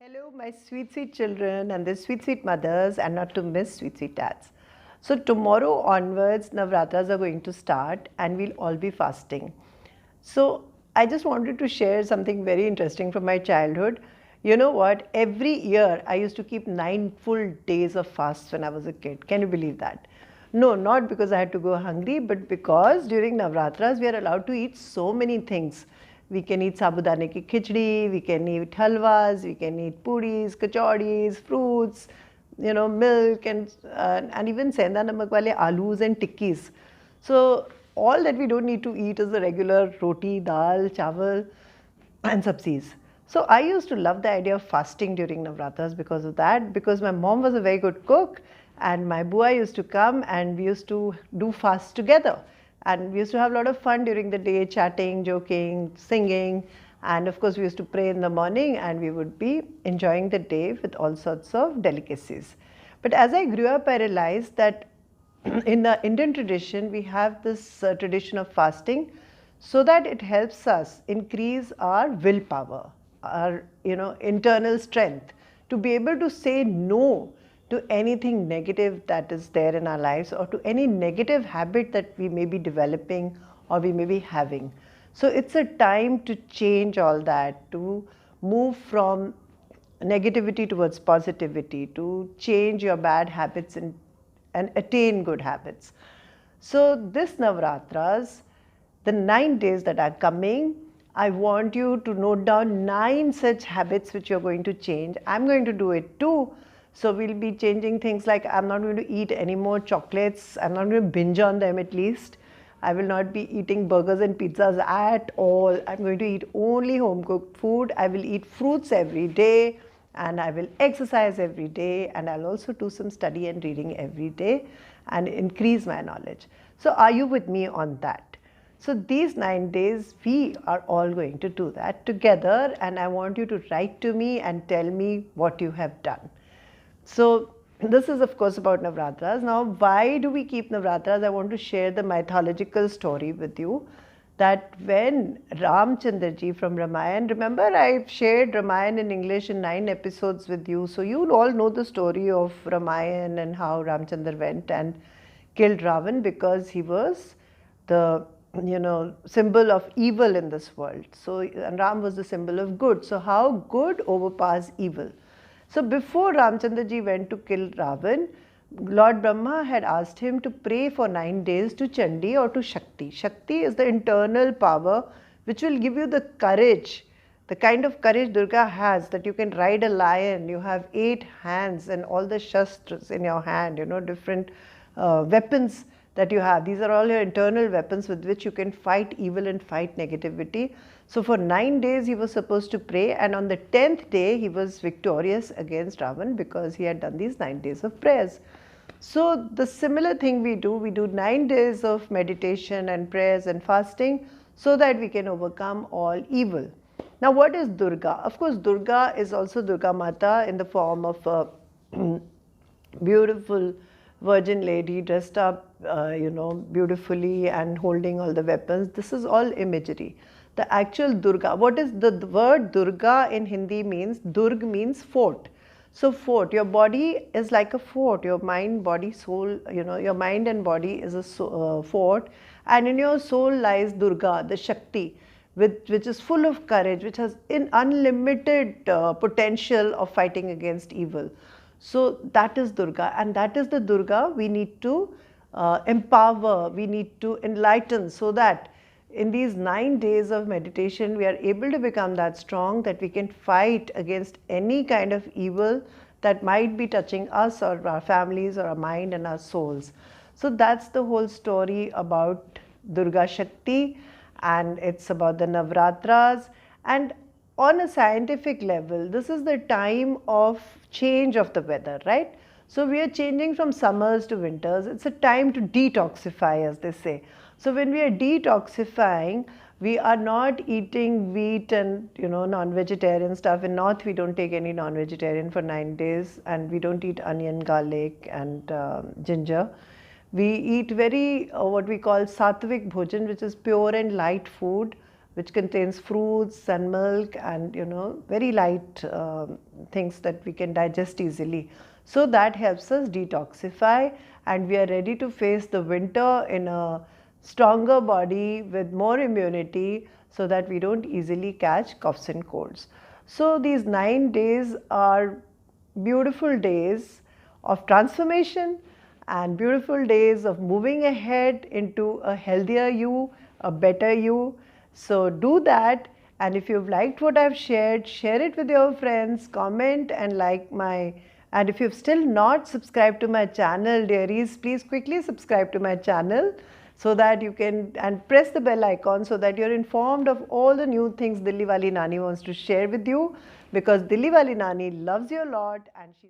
Hello, my sweet children and the sweet mothers, and not to miss sweet dads. So, tomorrow onwards, Navratras are going to start, and we'll all be fasting. So, I just wanted to share something very interesting from my childhood. You know what? Every year, I used to keep 9 full days of fasts when I was a kid. Can you believe that? No, not because I had to go hungry, but because during Navratras, we are allowed to eat so many things. We can eat sabudane ki khichdi, we can eat halwas, we can eat puris, kachoris, fruits, milk and even senda namak wale alus and tikkis. So all that we don't need to eat is the regular roti, dal, chawal and sabzis. So I used to love the idea of fasting during Navratras because of that, because my mom was a very good cook and my bua used to come and we used to do fast together. And we used to have a lot of fun during the day, chatting, joking, singing. And of course, we used to pray in the morning and we would be enjoying the day with all sorts of delicacies. But as I grew up, I realized that in the Indian tradition, we have this tradition of fasting so that it helps us increase our willpower, our internal strength to be able to say no to anything negative that is there in our lives or to any negative habit that we may be developing or we may be having. So it's a time to change all that, to move from negativity towards positivity, to change your bad habits and attain good habits. So this Navratras, the 9 days that are coming, I want you to note down 9 such habits which you're going to change. I'm going to do it too. So we'll be changing things like I'm not going to eat any more chocolates. I'm not going to binge on them at least. I will not be eating burgers and pizzas at all. I'm going to eat only home cooked food. I will eat fruits every day and I will exercise every day, and I'll also do some study and reading every day and increase my knowledge. So are you with me on that? So these 9 days, we are all going to do that together, and I want you to write to me and tell me what you have done. So this is of course about Navratras. Now why do we keep Navratras? I want to share the mythological story with you, that when Ramchandra ji from Ramayana, remember I've shared Ramayana in English in 9 episodes with you, so you all know the story of Ramayana and how Ramchandra went and killed Ravan because he was the symbol of evil in this world. So and Ram was the symbol of good. So how good overpowers evil. So before Ramchandra ji went to kill Ravan, Lord Brahma had asked him to pray for 9 days to Chandi or to Shakti. Shakti is the internal power which will give you the courage, the kind of courage Durga has, that you can ride a lion, you have 8 hands and all the shastras in your hand, different weapons that you have. These are all your internal weapons with which you can fight evil and fight negativity. So for 9 days he was supposed to pray, and on the 10th day he was victorious against Ravan because he had done these 9 days of prayers. So the similar thing we do 9 days of meditation and prayers and fasting so that we can overcome all evil. Now what is Durga? Of course Durga is also Durga Mata in the form of a beautiful virgin lady dressed up beautifully and holding all the weapons. This is all imagery. The actual Durga, what is the word Durga in Hindi means? Durg means fort. So fort, your body is like a fort, your mind, body, soul, your mind and body is a fort, and in your soul lies Durga, the Shakti, which is full of courage, which has unlimited potential of fighting against evil. So that is Durga, and that is the Durga we need to empower, we need to enlighten, so that in these 9 days of meditation we are able to become that strong that we can fight against any kind of evil that might be touching us or our families or our mind and our souls. So that's the whole story about Durga Shakti, and it's about the Navratras. And on a scientific level, this is the time of change of the weather, right? So we are changing from summers to winters. It's a time to detoxify, as they say. So when we are detoxifying, we are not eating wheat and non-vegetarian stuff. In North, we don't take any non-vegetarian for 9 days, and we don't eat onion, garlic and ginger. We eat very what we call sattvic bhojan, which is pure and light food, which contains fruits and milk and very light things that we can digest easily. So that helps us detoxify, and we are ready to face the winter in a stronger body with more immunity, so that we don't easily catch coughs and colds. So these 9 days are beautiful days of transformation and beautiful days of moving ahead into a healthier you, a better you. So do that, and if you've liked what I've shared, share it with your friends, comment and like and if you've still not subscribed to my channel, dearies, please quickly subscribe to my channel so that you can, and press the bell icon so that you're informed of all the new things Dilli Wali Nani wants to share with you, because Dilli Wali Nani loves you a lot and she